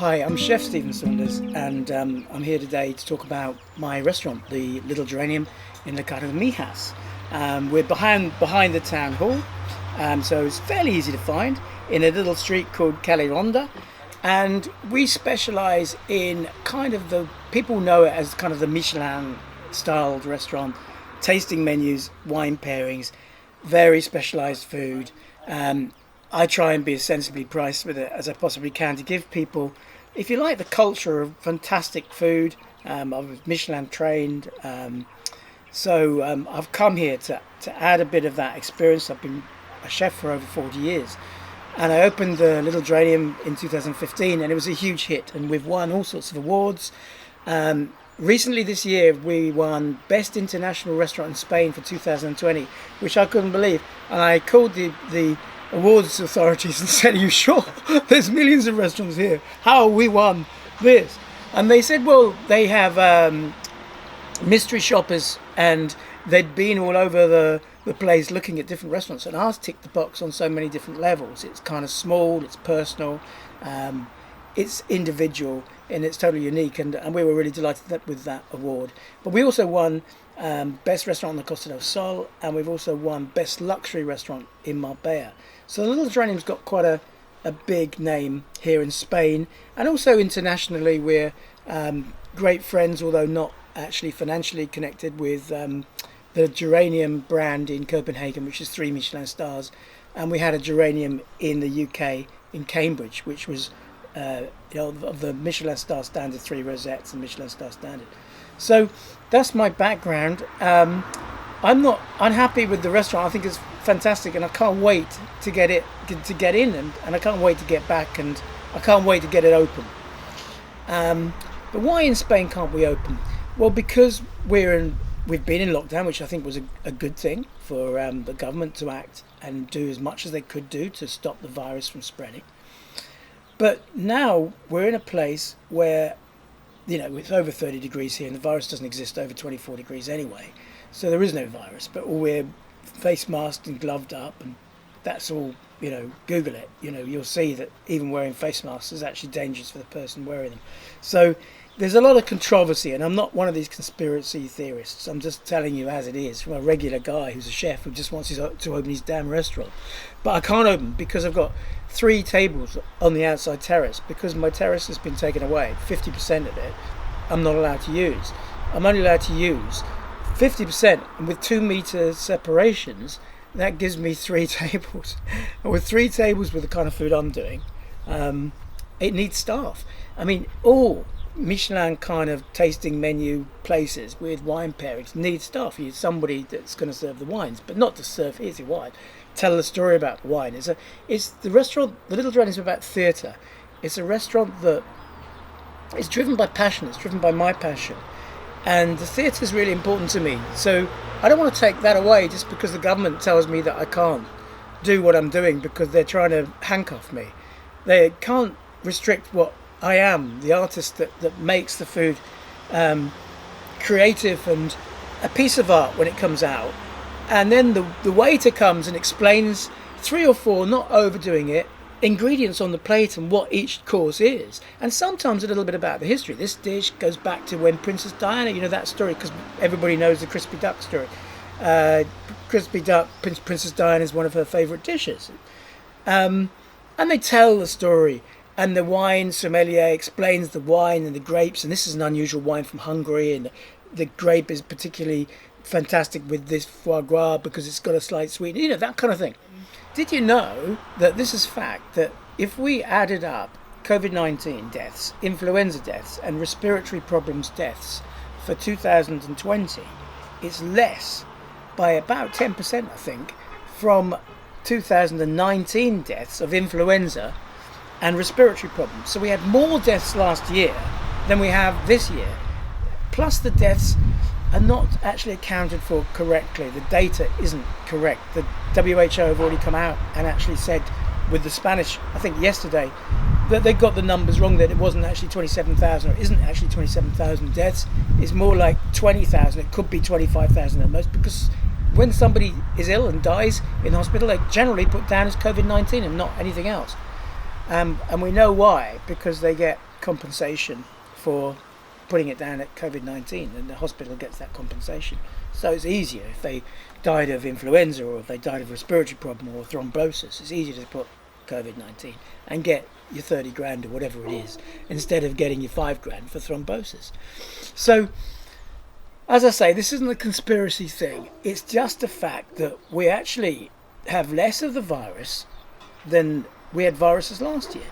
Hi, I'm Chef Stephen Saunders, and I'm here today to talk about my restaurant, the Little Geranium in the Cala Mijas. We're behind the town hall, so it's fairly easy to find in a little street called Cala, and we specialise in kind of the people know it as kind of the Michelin-styled restaurant, tasting menus, wine pairings, very specialised food. I try and be as sensibly priced with it as I possibly can to give people, if you like, the culture of fantastic food. I was Michelin trained, so I've come here to add a bit of that experience. I've been a chef for over 40 years, and I opened the Little Geranium in 2015, and it was a huge hit, and we've won all sorts of awards. Recently this year we won Best International Restaurant in Spain for 2020, which I couldn't believe, and I called the awards authorities and said, "Are you sure? There's millions of restaurants here. How have we won this?" And they said, well, they have mystery shoppers, and they'd been all over the place looking at different restaurants, and ours ticked the box on so many different levels. It's kind of small, it's personal, it's individual, and it's totally unique, and we were really delighted with that award. But we also won Best Restaurant on the Costa del Sol, and we've also won Best Luxury Restaurant in Marbella. So the Little Geranium's got quite a big name here in Spain, and also internationally. We're great friends, although not actually financially connected, with the Geranium brand in Copenhagen, which is 3 Michelin stars, and we had a Geranium in the UK in Cambridge, which was of the Michelin star standard, 3 rosettes and Michelin star standard. So that's my background. I'm not unhappy with the restaurant. I think it's fantastic, and I can't wait to get in, and I can't wait to get back, and I can't wait to get it open. But why in Spain can't we open? Well, because we've been in lockdown, which I think was a good thing for the government to act and do as much as they could do to stop the virus from spreading. But now we're in a place where, it's over 30 degrees here, and the virus doesn't exist over 24 degrees anyway. So there is no virus, but we're face masked and gloved up, and that's all, Google it. You'll see that even wearing face masks is actually dangerous for the person wearing them. So there's a lot of controversy, and I'm not one of these conspiracy theorists. I'm just telling you as it is, from a regular guy who's a chef who just wants to open his damn restaurant. But I can't open because I've got 3 tables on the outside terrace, because my terrace has been taken away. 50% of it I'm not allowed to use. I'm only allowed to use 50%, and with 2 meter separations, that gives me 3 tables. And with 3 tables with the kind of food I'm doing, it needs staff. I mean, all Michelin kind of tasting menu places with wine pairings need staff. You need somebody that's going to serve the wines, but not to serve, here's your wine, tell the story about the wine. It's the restaurant, the Little Geranium, is about theatre. It's a restaurant that is driven by passion. It's driven by my passion, and the theatre is really important to me. So I don't want to take that away just because the government tells me that I can't do what I'm doing, because they're trying to handcuff me. They can't restrict what I am, the artist that makes the food creative and a piece of art when it comes out. And then the waiter comes and explains 3 or 4, not overdoing it, ingredients on the plate and what each course is, and sometimes a little bit about the history. This dish goes back to when Princess Diana, that story, because everybody knows the crispy duck story. Crispy duck, Princess Diana is one of her favourite dishes, and they tell the story. And the wine sommelier explains the wine and the grapes, and this is an unusual wine from Hungary, and the grape is particularly fantastic with this foie gras because it's got a slight sweetness, that kind of thing. Did you know that this is fact, that if we added up COVID-19 deaths, influenza deaths, and respiratory problems deaths for 2020, it's less by about 10%, I think, from 2019 deaths of influenza and respiratory problems. So we had more deaths last year than we have this year. Plus the deaths are not actually accounted for correctly. The data isn't correct. The WHO have already come out and actually said, with the Spanish, I think yesterday, that they got the numbers wrong, that it wasn't actually 27,000, or it isn't actually 27,000 deaths. It's more like 20,000. It could be 25,000 at most, because when somebody is ill and dies in hospital, they generally put down as COVID-19 and not anything else. And we know why, because they get compensation for putting it down at COVID-19, and the hospital gets that compensation. So it's easier if they died of influenza or if they died of a respiratory problem or thrombosis. It's easier to put COVID-19 and get your 30 grand or whatever it is instead of getting your 5 grand for thrombosis. So, as I say, this isn't a conspiracy thing. It's just a fact that we actually have less of the virus than we had viruses last year.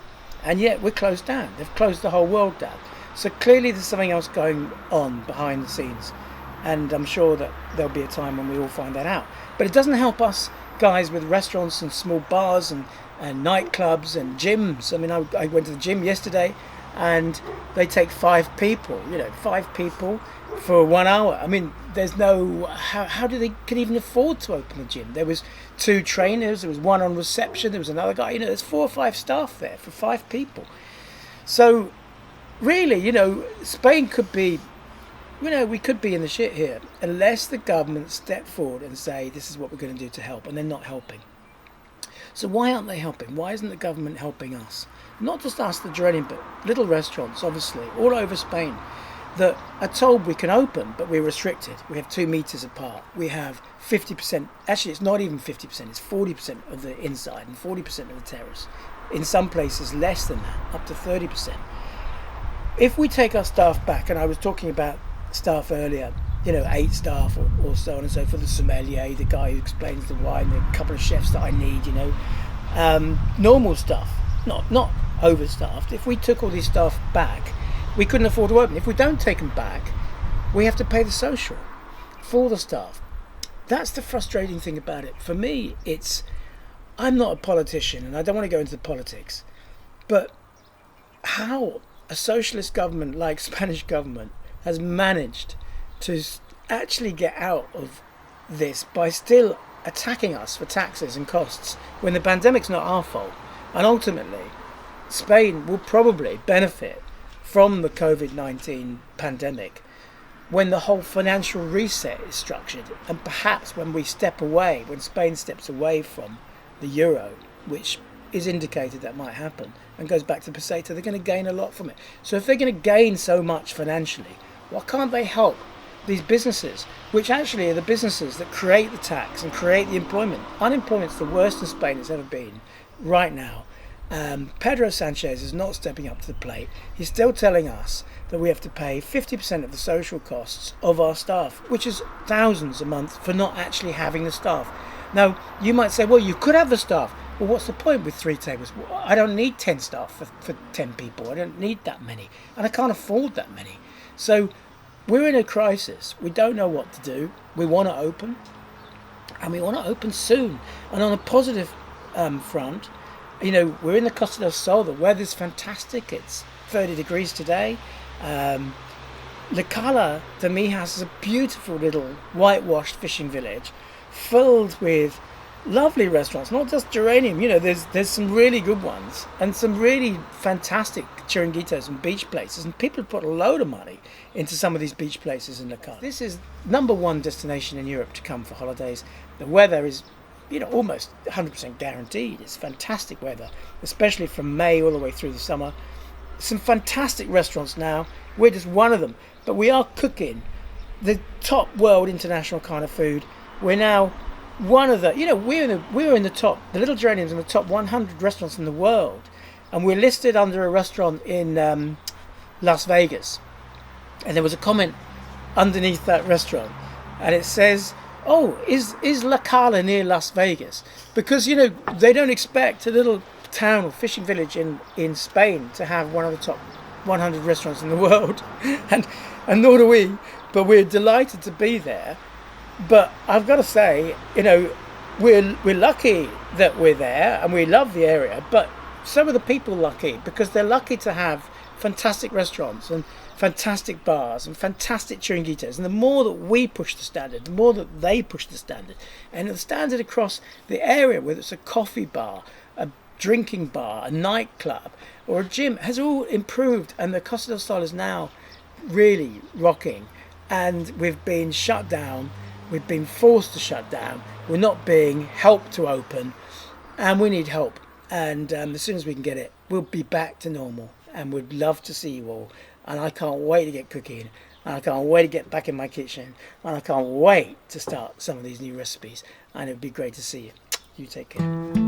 And yet we're closed down. They've closed the whole world down. So clearly there's something else going on behind the scenes. And I'm sure that there'll be a time when we all find that out. But it doesn't help us guys with restaurants and small bars and nightclubs and gyms. I mean, I went to the gym yesterday and they take 5 people, 5 people for 1 hour. I mean, there's no, how do they could even afford to open a gym? There was 2 trainers, there was 1 on reception, there was another guy, there's 4 or 5 staff there for 5 people. So really, Spain could be, we could be in the shit here unless the government step forward and say this is what we're going to do to help, and they're not helping. So why aren't they helping? Why isn't the government helping us? Not just us, the Geranium, but little restaurants, obviously, all over Spain that are told we can open, but we're restricted. We have 2 meters apart. We have 50%, actually it's not even 50%, it's 40% of the inside and 40% of the terrace. In some places less than that, up to 30%. If we take our staff back, and I was talking about staff earlier, 8 staff or so on and so forth, the sommelier, the guy who explains the wine, the couple of chefs that I need, normal staff, not overstaffed. If we took all these staff back, we couldn't afford to open. If we don't take them back, we have to pay the social for the staff. That's the frustrating thing about it. For me, I'm not a politician and I don't want to go into the politics, but how a socialist government like Spanish government has managed to actually get out of this by still attacking us for taxes and costs when the pandemic's not our fault. And ultimately, Spain will probably benefit from the COVID-19 pandemic when the whole financial reset is structured, and perhaps when Spain steps away from the euro, which is indicated that might happen, and goes back to peseta, they're going to gain a lot from it. So if they're going to gain so much financially, why can't they help these businesses, which actually are the businesses that create the tax and create the employment? Unemployment's the worst in Spain it's ever been right now. Pedro Sanchez is not stepping up to the plate. He's still telling us that we have to pay 50% of the social costs of our staff, which is thousands a month for not actually having the staff. Now, you might say, well, you could have the staff. Well, what's the point with 3 tables? Well, I don't need 10 staff for 10 people. I don't need that many. And I can't afford that many. So we're in a crisis. We don't know what to do. We want to open. And we want to open soon. And on a positive front, we're in the Costa del Sol. The weather's fantastic. It's 30 degrees today. Cala de Mijas is a beautiful little whitewashed fishing village filled with lovely restaurants, not just Geranium. There's some really good ones and some really fantastic chiringuitos and beach places, and people have put a load of money into some of these beach places in Cala. This is #1 destination in Europe to come for holidays. The weather is almost 100% guaranteed. It's fantastic weather, especially from May all the way through the summer. Some fantastic restaurants now. We're just one of them, but we are cooking the top world international kind of food. We're now one of the, we're in the top, the Little Geranium's in the top 100 restaurants in the world, and we're listed under a restaurant in Las Vegas. And there was a comment underneath that restaurant, and it says, "Oh, is La Cala near Las Vegas?" Because they don't expect a little town or fishing village in Spain to have one of the top 100 restaurants in the world, and nor do we. But we're delighted to be there. But I've got to say, we're lucky that we're there, and we love the area. But so are the people lucky, because they're lucky to have fantastic restaurants and fantastic bars and fantastic chiringuitos. And the more that we push the standard, the more that they push the standard. And the standard across the area, whether it's a coffee bar, a drinking bar, a nightclub, or a gym, has all improved. And the Costa del Sol is now really rocking. And we've been shut down. We've been forced to shut down. We're not being helped to open. And we need help. And as soon as we can get it, we'll be back to normal. and would love to see you all. And I can't wait to get cooking. And I can't wait to get back in my kitchen. And I can't wait to start some of these new recipes. And it would be great to see you. You take care.